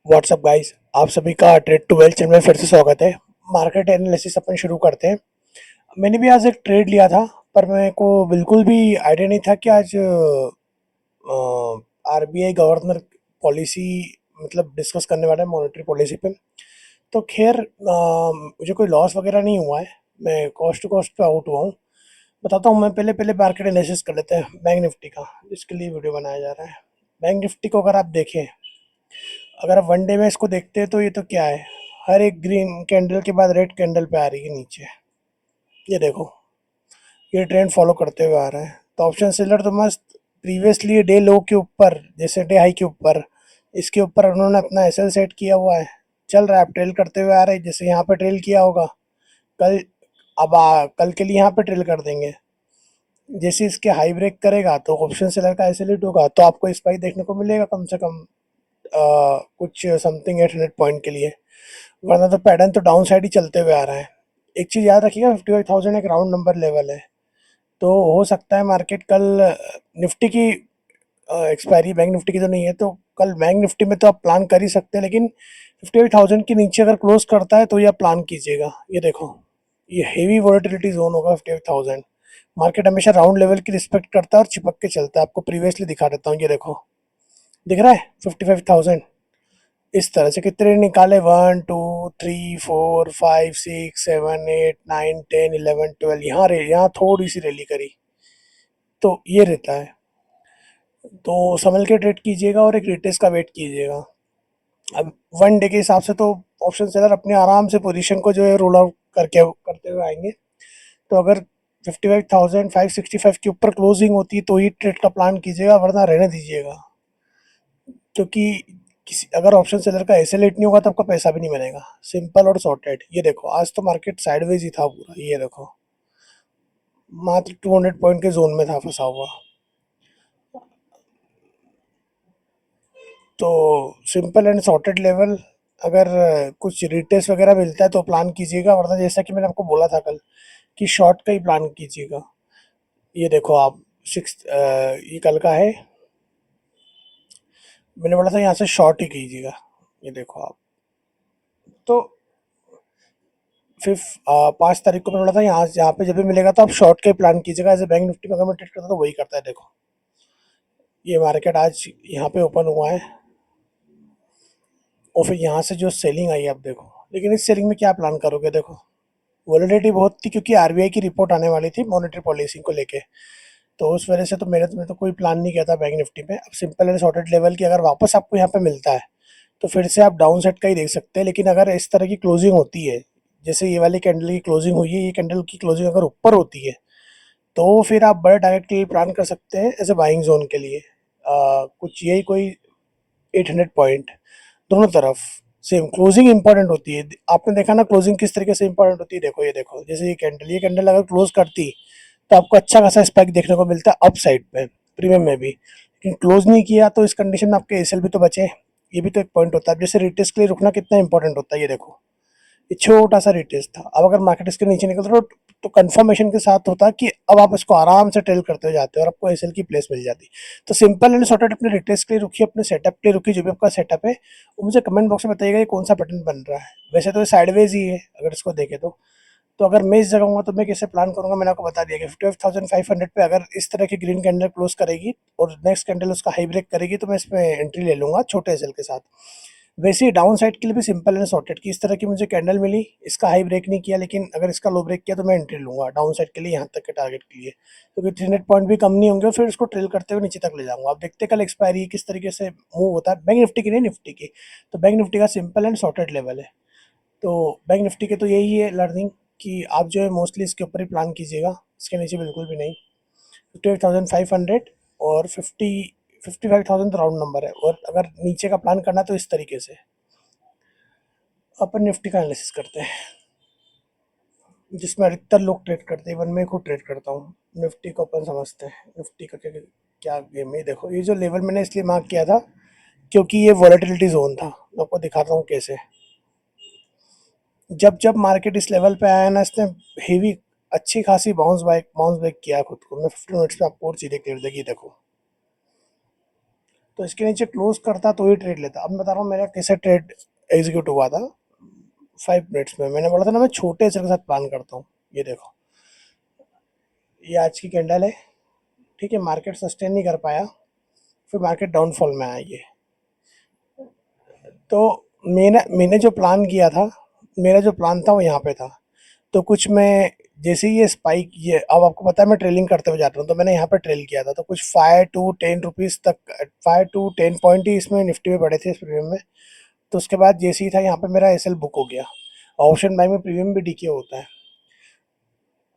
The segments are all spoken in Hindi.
व्हाट्सअप गाइस, आप सभी का ट्रेड टू वेल्थ चैनल में फिर से स्वागत है। मार्केट एनालिसिस अपन शुरू करते हैं। मैंने भी आज एक ट्रेड लिया था, पर मेरे को बिल्कुल भी आइडिया नहीं था कि आज आरबीआई गवर्नर पॉलिसी मतलब डिस्कस करने वाला है मॉनेटरी पॉलिसी पे। तो खैर मुझे कोई लॉस वगैरह नहीं हुआ है। मैं कॉस्ट टू कॉस्ट पे आउट हुआ हूँ। बताता हूँ, मैं पहले पहले मार्केट एनालिसिस कर लेते हैं बैंक निफ्टी का, जिसके लिए वीडियो बनाया जा रहा है। बैंक निफ्टी को अगर आप देखें, अगर आप वन डे में इसको देखते हैं तो ये तो क्या है, हर एक ग्रीन कैंडल के बाद रेड कैंडल पे आ रही है नीचे। ये देखो, ये ट्रेंड फॉलो करते हुए आ रहा है। तो ऑप्शन सेलर तो मस्त प्रीवियसली डे लो के ऊपर, जैसे डे हाई के ऊपर, इसके ऊपर उन्होंने अपना एसएल सेट किया हुआ है। चल रहा है, अब ट्रेल करते हुए आ रहा है। जैसे यहाँ पे ट्रेल किया होगा कल, कल के लिए यहाँ पे ट्रेल कर देंगे। जैसे इसके हाई ब्रेक करेगा तो ऑप्शन सेलर का एसएल हिट होगा, तो आपको स्पाइक देखने को मिलेगा कम से कम कुछ समथिंग 800 पॉइंट के लिए। वरना तो पैटर्न तो डाउन साइड ही चलते हुए आ रहा है। एक चीज़ याद रखिएगा, 55,000 एक राउंड नंबर लेवल है। तो हो सकता है मार्केट कल निफ्टी की एक्सपायरी बैंक निफ्टी की तो नहीं है, तो कल बैंक निफ्टी में तो आप प्लान कर ही सकते हैं, लेकिन 58,000 के नीचे अगर क्लोज करता है तो ये आप प्लान कीजिएगा। ये देखो, ये हेवी वोलेटिलिटी जोन होगा 58,000। मार्केट हमेशा राउंड लेवल की रिस्पेक्ट करता है और चिपक के चलता है। आपको प्रीवियसली दिखा देता हूँ, ये देखो, दिख रहा है 55,000। इस तरह से कितने निकाले, 1 2 3 4 5 6 7 8 9 10 11 12, यहाँ थोड़ी सी रैली करी, तो ये रहता है। तो संभल के ट्रेड कीजिएगा और एक रिटेस्ट का वेट कीजिएगा। अब वन डे के हिसाब से तो ऑप्शन सेलर अपने आराम से पोजीशन को जो है रोल आउट करके करते हुए आएंगे। तो अगर 55,565 के ऊपर क्लोजिंग होती है तो ही ट्रेड का प्लान कीजिएगा, वरना रहने दीजिएगा। क्योंकि किसी अगर ऑप्शन सेलर का एसएल हिट नहीं होगा तो आपका पैसा भी नहीं बनेगा। सिंपल और सॉर्टेड। ये देखो, आज तो मार्केट साइडवेज ही था पूरा। ये देखो, मात्र 200 पॉइंट के जोन में था फंसा हुआ। तो सिंपल एंड सॉर्टेड लेवल, अगर कुछ रिटेस्ट वगैरह मिलता है तो प्लान कीजिएगा, वरना जैसा कि मैंने आपको बोला था कल कि शॉर्ट का ही प्लान कीजिएगा। ये देखो आप, सिक्स ये कल का है, मैंने बोला था यहाँ से शॉर्ट ही कीजिएगा। ये देखो आप, तो फिर 5 तारीख को मैं बोला था यहाँ पे जब भी मिलेगा तो आप शॉर्ट का ही प्लान कीजिएगा। ऐसे बैंक निफ्टी में अगर मैं ट्रेड करता तो वही करता है। देखो, ये मार्केट आज यहाँ पे ओपन हुआ है और फिर यहाँ से जो सेलिंग आई आप देखो। लेकिन इस सेलिंग में क्या प्लान करोगे, देखो वॉलेटिलिटी बहुत थी, क्योंकि आरबीआई की रिपोर्ट आने वाली थी मॉनेटरी पॉलिसी को लेके। तो उस वजह से तो मेरे में तो कोई प्लान नहीं किया था बैंक निफ्टी में। अब सिंपल एंड सॉर्टेड लेवल की अगर वापस आपको यहाँ पे मिलता है तो फिर से आप डाउन साइड का ही देख सकते हैं। लेकिन अगर इस तरह की क्लोजिंग होती है, जैसे ये वाली कैंडल की क्लोजिंग हुई है, ये कैंडल की क्लोजिंग अगर ऊपर होती है तो फिर आप बड़े टारगेट के लिए प्लान कर सकते हैं एज ए बाइंग जोन के लिए। कुछ यही कोई 800 पॉइंट दोनों तरफ। सेम क्लोजिंग इंपॉर्टेंट होती है। आपने देखा ना क्लोजिंग किस तरीके से इंपॉर्टेंट होती है। देखो, ये देखो, जैसे ये कैंडल अगर क्लोज करती तो आपको अच्छा खासा स्पाइक देखने को मिलता है अप साइड पे, प्रीमियम में भी। लेकिन क्लोज नहीं किया तो इस कंडीशन में आपके एसएल भी तो बचे। ये भी तो एक पॉइंट होता है। जैसे रिटेस्ट के लिए रुकना कितना इंपॉर्टेंट होता है, ये देखो, ये छोटा सा रिटेस्ट था। अब अगर मार्केट इसके नीचे निकलता तो कंफर्मेशन के साथ होता कि अब आप इसको आराम से ट्रेल करते हो जाते हो और आपको एसएल की प्लेस मिल जाती। तो सिंपल एंड सॉर्टेड अपने रिटेस्ट के लिए रुकिए, अपने सेटअप के लिए रुकिए। जो भी आपका सेटअप है वो मुझे कमेंट बॉक्स में बताइएगा ये कौन सा पैटर्न बन रहा है। वैसे तो ये साइडवेज ही है अगर इसको देखें तो अगर मैं इस जगह हूँ तो मैं कैसे प्लान करूंगा, मैंने आपको बता दिया कि 55,500 पे अगर इस तरह की ग्रीन कैंडल क्लोज करेगी और नेक्स्ट कैंडल उसका हाई ब्रेक करेगी तो मैं इसमें एंट्री ले लूंगा छोटे एसएल के साथ। वैसे ही डाउन साइड के लिए भी सिंपल एंड सॉर्टेड की इस तरह की मुझे कैंडल मिली, इसका हाई ब्रेक नहीं किया, लेकिन अगर इसका लो ब्रेक किया तो मैं एंट्री लूंगा डाउन साइड के लिए यहाँ तक के टारगेट के लिए, क्योंकि 300 पॉइंट भी कम नहीं होंगे। फिर इसको ट्रेल करते हुए नीचे तक ले जाऊंगा। आप देखते कल एक्सपायरी किस तरीके से मूव होता है, बैंक निफ्टी की नहीं, निफ्टी की। तो बैंक निफ्टी का सिंपल एंड सॉर्टेड लेवल है। तो बैंक निफ्टी के तो यही है लर्निंग कि आप जो है मोस्टली इसके ऊपर ही प्लान कीजिएगा, इसके नीचे बिल्कुल भी नहीं। 58,500 और 55,000 तो राउंड नंबर है। और अगर नीचे का प्लान करना तो इस तरीके से अपन निफ्टी का एनालिसिस करते हैं, जिसमें अधिकतर लोग ट्रेड करते हैं। इवन मैं खुद ट्रेड करता हूँ। निफ्टी को अपन समझते हैं, निफ्टी का क्या क्या गेम है। देखो, ये जो लेवल मैंने इसलिए मार्क किया था क्योंकि ये वॉलेटिलिटी जोन था। मैं आपको दिखाता हूँ कैसे। जब जब मार्केट इस लेवल पे आया ना, इसने हेवी अच्छी खासी बाउंस बैक किया खुद को। मैं 15 मिनट्स पे आपको और चीज़ें क्लियर देखिए। देखो, तो इसके नीचे क्लोज करता तो ही ट्रेड लेता। अब मैं बता रहा हूँ मेरा कैसे ट्रेड एग्जीक्यूट हुआ था 5 मिनट्स में। मैंने बोला था ना मैं छोटे एसएल के साथ प्लान करता हूँ। ये देखो, ये आज की कैंडल है, ठीक है। मार्केट सस्टेन नहीं कर पाया, फिर मार्केट डाउनफॉल में आया ये। तो मैंने मैंने जो प्लान किया था, मेरा जो प्लान था वो यहाँ पे था। तो कुछ मैं जैसे ही ये स्पाइक, ये अब आपको पता है मैं ट्रेलिंग करते हुए जाता हूँ, तो मैंने यहाँ पे ट्रेल किया था। तो कुछ 5 to 10 रुपीज़ तक, 5 to 10 पॉइंट ही इसमें निफ्टी में पड़े थे इस प्रीमियम में। तो उसके बाद जैसे ही था यहाँ पे मेरा एसएल बुक हो गया। ऑप्शन बाय में प्रीमियम भी डीके होता है,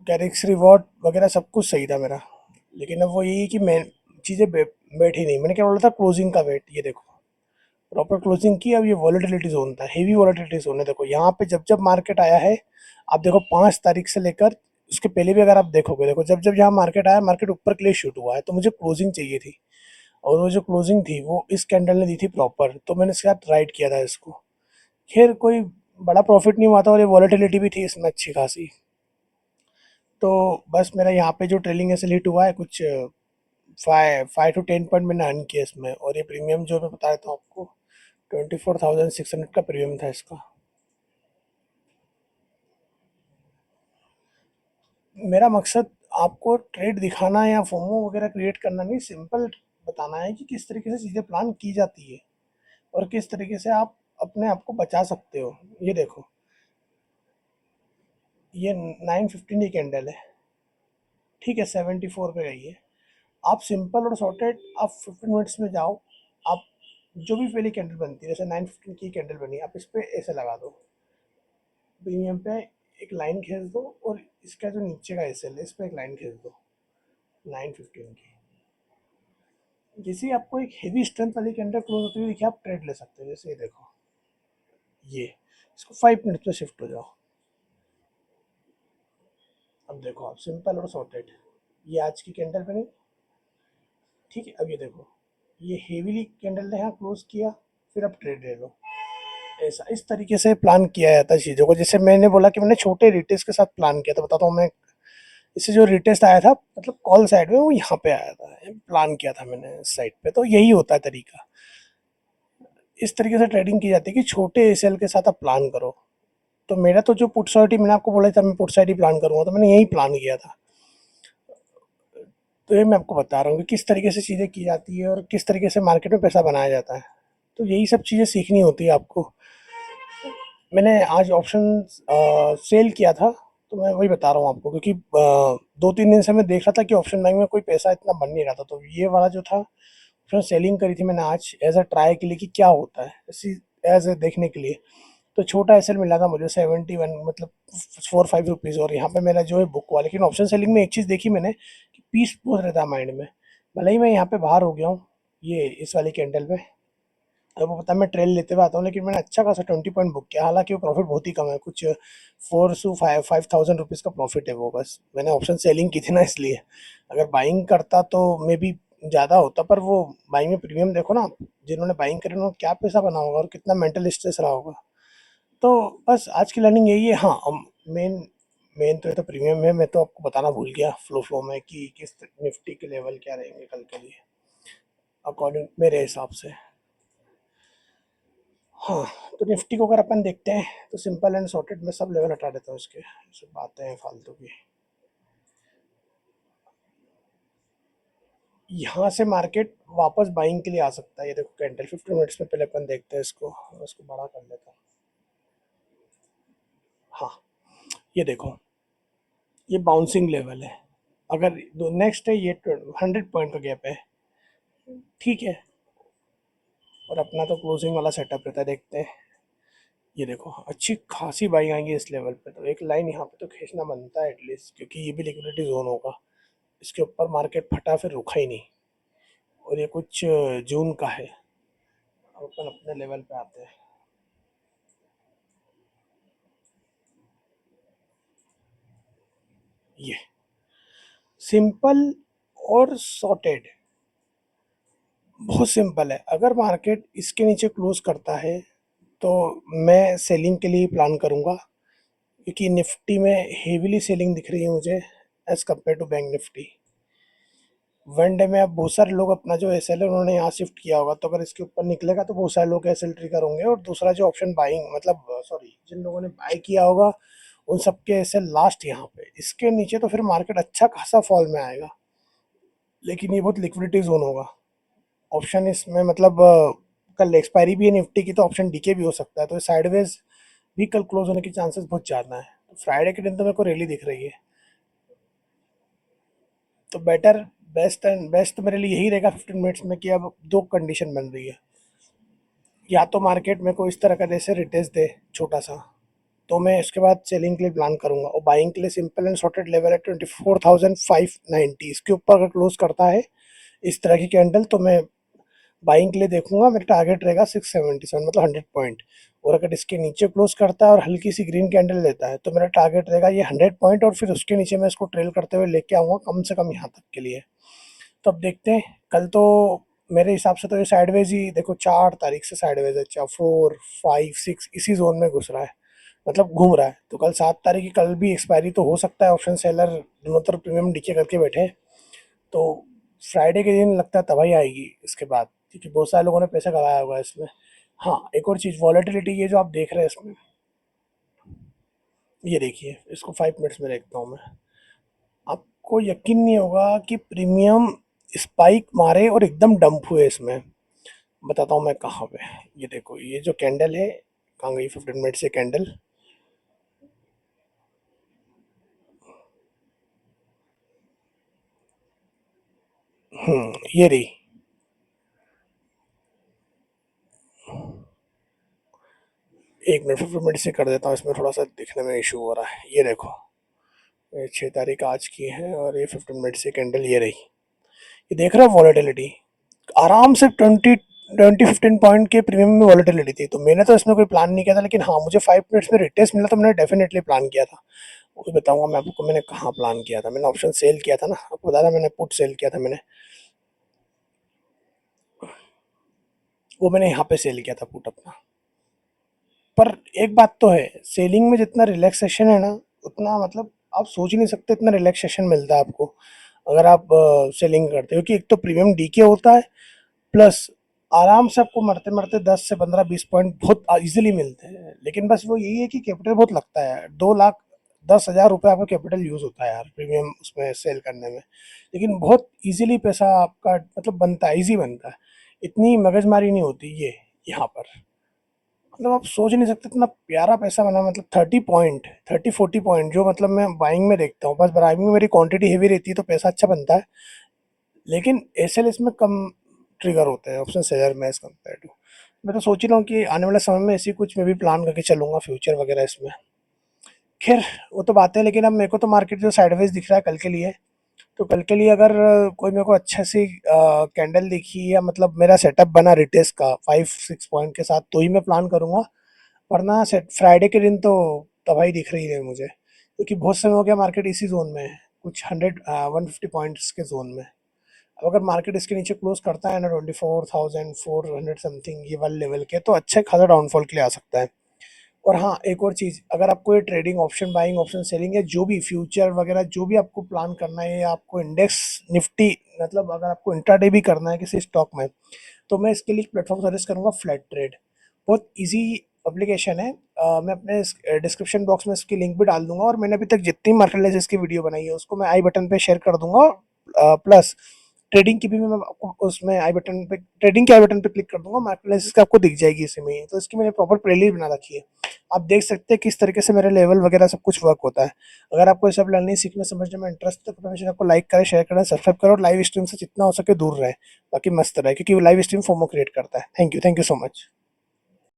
कैरिक्स रिवॉर्ड वगैरह सब कुछ सही था मेरा। लेकिन अब वो यही कि मैं चीज़ें बैठी नहीं। मैंने क्या बोला था, क्लोजिंग का वेट। ये देखो, प्रॉपर क्लोजिंग की। अब ये वॉलेटिलिटी जोन था, हेवी वॉलेटिलिटी जोन है। देखो यहाँ पे जब जब मार्केट आया है, आप देखो 5 तारीख से लेकर उसके पहले भी अगर आप देखोगे, देखो जब जब यहाँ मार्केट आया, मार्केट ऊपर के लिए शूट हुआ है। तो मुझे क्लोजिंग चाहिए थी, और वो जो क्लोजिंग थी वो इस कैंडल ने दी थी प्रॉपर। तो मैंने इसके साथ राइट किया था इसको। खैर कोई बड़ा प्रॉफिट नहीं हुआ था, और ये वॉलेटिलिटी भी थी इसमें अच्छी खासी। तो बस मेरा यहाँ पे जो ट्रेलिंग एसएल हिट हुआ है, कुछ 5 to 10 पॉइंट मैंने अर्न किया इसमें। और ये प्रीमियम जो मैं बता देता हूँ आपको, 24,600 का प्रीमियम था इसका। मेरा मकसद आपको ट्रेड दिखाना या फोमो वगैरह क्रिएट करना नहीं, सिंपल बताना है कि किस तरीके से चीज़ें प्लान की जाती है, और किस तरीके से आप अपने आप को बचा सकते हो। ये देखो, ये 9:15 की कैंडल है, ठीक है, 74 पे गई है। आप सिंपल और सॉर्टेड, आप 15 मिनट्स में जाओ। आप जो भी पहली कैंडल बनती है, जैसे 9:15 की कैंडल बनी, आप इस पर ऐसे लगा दो, प्रीमियम पे एक लाइन खींच दो, और इसका जो नीचे का एस है इस पर एक लाइन खींच दो 9:15 की। जैसे ही आपको एक हेवी स्ट्रेंथ वाली कैंडल क्लोज होती हुई देखिए, आप ट्रेड ले सकते हो। जैसे ये देखो, ये इसको 5 मिनट्स में शिफ्ट हो जाओ। अब देखो आप, सिंपल और सॉर्टेड, ये आज की कैंडल बनी, ठीक है। अब ये देखो, ये हेवीली कैंडल ने यहाँ क्लोज किया, फिर अब ट्रेड ले लो। ऐसा इस तरीके से प्लान किया जाता है चीज़ों को। जैसे मैंने बोला कि मैंने छोटे रिटेस्ट के साथ प्लान किया था, बताता हूँ मैं। इससे जो रिटेस्ट आया था, मतलब कॉल साइड में, वो यहाँ पे आया था, प्लान किया था मैंने इस साइड पे। तो यही होता है तरीका। इस तरीके से ट्रेडिंग की जाती है कि छोटे एसएल के साथ आप प्लान करो। तो मेरा तो जो पुट साइड मैंने आपको बोला था, मैं पुट साइड ही प्लान करूँगा, तो मैंने यही प्लान किया था। तो ये मैं आपको बता रहा हूँ कि किस तरीके से चीज़ें की जाती है, और किस तरीके से मार्केट में पैसा बनाया जाता है। तो यही सब चीज़ें सीखनी होती है आपको। मैंने आज ऑप्शन सेल किया था, तो मैं वही बता रहा हूँ आपको, क्योंकि 2-3 दिन से मैं देख रहा था कि ऑप्शन बैंक में कोई पैसा इतना बन नहीं रहा था। तो ये वाला जो था ऑप्शन सेलिंग करी थी मैंने आज एज अ ट्राई के लिए कि क्या होता है, इसी एज ए देखने के लिए। तो छोटा एसएल मिला था मुझे 71, मतलब 4-5 रुपीज़। और यहाँ पे मेरा जो है बुक हुआ। लेकिन ऑप्शन सेलिंग में एक चीज़ देखी मैंने कि पीस बहुत रहता है माइंड में। भले ही मैं यहाँ पे बाहर हो गया हूँ, ये इस वाली कैंडल पे, आपको पता है मैं ट्रेल लेते हुए आता हूँ, लेकिन मैंने अच्छा खासा 20 पॉइंट बुक किया। हालांकि वो प्रॉफिट बहुत ही कम है, कुछ 4 to 5 थाउजेंड रुपीज़ का प्रॉफिट है वो। बस मैंने ऑप्शन सेलिंग की थी ना, इसलिए। अगर बाइंग करता तो मे बी ज़्यादा होता, पर वो बाइंग में प्रीमियम देखो ना, जिन्होंने बाइंग करी उन्होंने क्या पैसा बना होगा, और कितना मेंटल स्ट्रेस रहा होगा। तो बस आज की लर्निंग यही है। हाँ, मेन मेन तो ये तो प्रीमियम है। मैं तो आपको बताना भूल गया फ्लो में कि किस निफ्टी के लेवल क्या रहेंगे कल के लिए, अकॉर्डिंग मेरे हिसाब से। हाँ, तो निफ्टी को अगर अपन देखते हैं, तो सिंपल एंड सॉर्टेड में सब लेवल हटा देता हूँ इसके, सब बातें हैं फालतू की। यहाँ से मार्केट वापस बाइंग के लिए आ सकता है। ये देखो कैंडल 15 मिनट्स में, पहले अपन देखते हैं इसको, मैं इसको बड़ा कर लेता हूँ। हाँ, ये देखो, ये बाउंसिंग लेवल है। अगर नेक्स्ट है ये 100 पॉइंट का गैप है, ठीक है। और अपना तो क्लोजिंग वाला सेटअप रहता है, देखते हैं। ये देखो, अच्छी खासी बाइंग आएंगी इस लेवल पे, तो एक लाइन यहाँ पे तो खींचना बनता है एटलीस्ट, क्योंकि ये भी लिक्विडिटी जोन होगा। इसके ऊपर मार्केट फटा, फिर रुका ही नहीं। और ये कुछ जून का है। अब अपन अपने लेवल पे आते हैं। ये सिंपल और सॉर्टेड, बहुत सिंपल है। अगर मार्केट इसके नीचे क्लोज करता है, तो मैं सेलिंग के लिए प्लान करूंगा, क्योंकि निफ्टी में हेवीली सेलिंग दिख रही है मुझे as compare to bank Nifty. One day में अब बहुत सारे लोग अपना जो एसएल है उन्होंने यहाँ शिफ्ट किया होगा, तो अगर इसके ऊपर निकलेगा तो बहुत सारे लोग एसएल ट्रिगर होंगे, और दूसरा जो ऑप्शन बाइंग मतलब सॉरी जिन लोगों ने बाय किया होगा उन सबके एसएल लास्ट यहाँ पे, इसके नीचे तो फिर मार्केट अच्छा खासा फॉल में आएगा, लेकिन ये बहुत लिक्विडिटी जोन होगा। ऑप्शन इसमें मतलब कल एक्सपायरी भी है निफ्टी की, तो ऑप्शन डीके भी हो सकता है, तो साइडवेज भी कल क्लोज होने के चांसेस बहुत ज़्यादा है। तो फ्राइडे के दिन तो मेरे को रैली दिख रही है, तो बेटर बेस्ट एंड बेस्ट तो मेरे लिए यही रहेगा 15 मिनट्स में कि अब दो कंडीशन बन रही है, या तो मार्केट मेरे को इस तरह का जैसे रिटेस्ट दे छोटा सा, तो मैं इसके बाद सेलिंग के लिए प्लान करूंगा, और बाइंग के लिए सिंपल एंड शॉर्टेड लेवल है 24,590, इसके ऊपर अगर क्लोज करता है इस तरह की कैंडल तो मैं बाइंग के लिए देखूंगा। मेरा टारगेट रहेगा 677 मतलब 100 पॉइंट, और अगर इसके नीचे क्लोज करता है और हल्की सी ग्रीन कैंडल लेता है तो मेरा टारगेट रहेगा ये 100 पॉइंट, और फिर उसके नीचे मैं इसको ट्रेल करते हुए लेके आऊँगा कम से कम यहाँ तक के लिए। तो अब देखते हैं कल तो मेरे हिसाब से तो ये साइडवेज ही देखो, 4 तारीख से साइडवेज है, 4, 5, 6 इसी जोन में घुस रहा है, मतलब घूम रहा है। तो कल 7 तारीख की कल भी एक्सपायरी तो हो सकता है, ऑप्शन सेलर दोनों तरफ प्रीमियम डीके करके बैठे हैं, तो फ्राइडे के दिन लगता है तबाही आएगी इसके बाद, क्योंकि बहुत सारे लोगों ने पैसा गवाया होगा इसमें। हाँ एक और चीज़, वॉलेटिलिटी ये जो आप देख रहे हैं इसमें, ये देखिए इसको 5 मिनट्स में देखता हूँ मैं, आपको यकीन नहीं होगा कि प्रीमियम स्पाइक मारे और एकदम डंप हुए इसमें। बताता हूँ मैं कहाँ पे, ये देखो ये जो कैंडल है, कहाँ गई 15 मिनट से कैंडल, ये रही। 1 मिनट 15 मिनट से कर देता हूँ, इसमें थोड़ा सा दिखने में इशू हो रहा है। ये देखो ये 6 तारीख आज की है, और ये 15 मिनट से कैंडल ये रही। ये देख रहा है वॉलेटिलिटी, आराम से 20-15 पॉइंट के प्रीमियम में वॉलेटिलिटी थी, तो मैंने तो इसमें कोई प्लान नहीं किया था, लेकिन हाँ मुझे 5 मिनट्स में रिटेस्ट मिला तो मैंने डेफिनेटली प्लान किया था। वो भी बताऊंगा मैं आपको मैंने कहाँ प्लान किया था। मैंने ऑप्शन सेल किया था ना, आपको बता था मैंने पुट सेल किया था मैंने, वो मैंने यहाँ पे सेल किया था पुट अपना। पर एक बात तो है, सेलिंग में जितना रिलैक्सेशन है ना, उतना मतलब आप सोच ही नहीं सकते इतना रिलैक्सेशन मिलता है आपको अगर आप सेलिंग करते हो, कि एक तो प्रीमियम डीके होता है, प्लस आराम से आपको मरते मरते 10 से 15-20 पॉइंट बहुत इजीली मिलते हैं। लेकिन बस वो यही है कि कैपिटल बहुत लगता है, 2,10,000 रुपये आपका कैपिटल यूज़ होता है यार प्रीमियम उसमें सेल करने में, लेकिन बहुत इजीली पैसा आपका मतलब बनता है, इजी बनता है, इतनी मगजमारी नहीं होती ये यहाँ पर। मतलब आप सोच नहीं सकते इतना प्यारा पैसा बना, मतलब 30 पॉइंट 30-40 पॉइंट जो मतलब मैं बाइंग में देखता हूँ, बस बाइंग में मेरी क्वांटिटी हेवी रहती है तो पैसा अच्छा बनता है, लेकिन एसएल इसमें कम ट्रिगर होते हैं ऑप्शन सेलर में एज कम्पेयर टू। मैं तो सोच ही रहा हूँ कि आने वाले समय में ऐसी कुछ मैं भी प्लान करके चलूंगा फ्यूचर वगैरह इसमें। खैर वो तो बात है, लेकिन अब मेरे को तो मार्केट जो साइडवेज दिख रहा है कल के लिए, तो कल के लिए अगर कोई मेरे को अच्छा सी कैंडल दिखी, या मतलब मेरा सेटअप बना रिटेस्ट का 5-6 पॉइंट के साथ, तो ही मैं प्लान करूंगा, वरना सेट फ्राइडे के दिन तो तबाही दिख रही है मुझे, क्योंकि बहुत समय हो गया मार्केट इसी जोन में है, कुछ 150 पॉइंट्स के जोन में। अब अगर मार्केट इसके नीचे क्लोज करता है ना 24,400 समथिंग ये वाले लेवल के, तो अच्छे खासा डाउनफॉल के लिए आ सकता है। और हाँ एक और चीज़, अगर आपको ये trading option buying option selling है जो भी फ्यूचर वगैरह जो भी आपको प्लान करना है, या आपको इंडेक्स निफ्टी मतलब अगर आपको इंट्राडे भी करना है किसी स्टॉक में, तो मैं इसके लिए प्लेटफॉर्म सजेस्ट करूँगा फ्लैट ट्रेड। बहुत इजी एप्लीकेशन है, मैं अपने डिस्क्रिप्शन बॉक्स में इसकी लिंक भी डाल दूंगा, और मैंने अभी तक जितनी मार्केट एनालिसिस की वीडियो बनाई है उसको मैं आई बटन पे शेयर कर दूंगा, प्लस ट्रेडिंग की भी मैं आपको उसमें आई बटन पे ट्रेडिंग के आई बटन पे क्लिक कर दूंगा, मार्केट एनालिसिस का आपको दिख जाएगी इसी में ही। तो इसकी मैंने प्रॉपर प्लेलिस्ट बना रखी है, आप देख सकते हैं किस तरीके से मेरे लेवल वगैरह सब कुछ वर्क होता है। अगर आपको ये सब लर्निंग सीखने समझने में इंटरेस्ट है तो हमेशा आपको लाइक करें, शेयर करें, सब्सक्राइब करें, और लाइव स्ट्रीम से जितना हो सके दूर रहे, बाकी मस्त रहे, क्योंकि वो लाइव स्ट्रीम फोमो क्रिएट करता है। Thank you so much.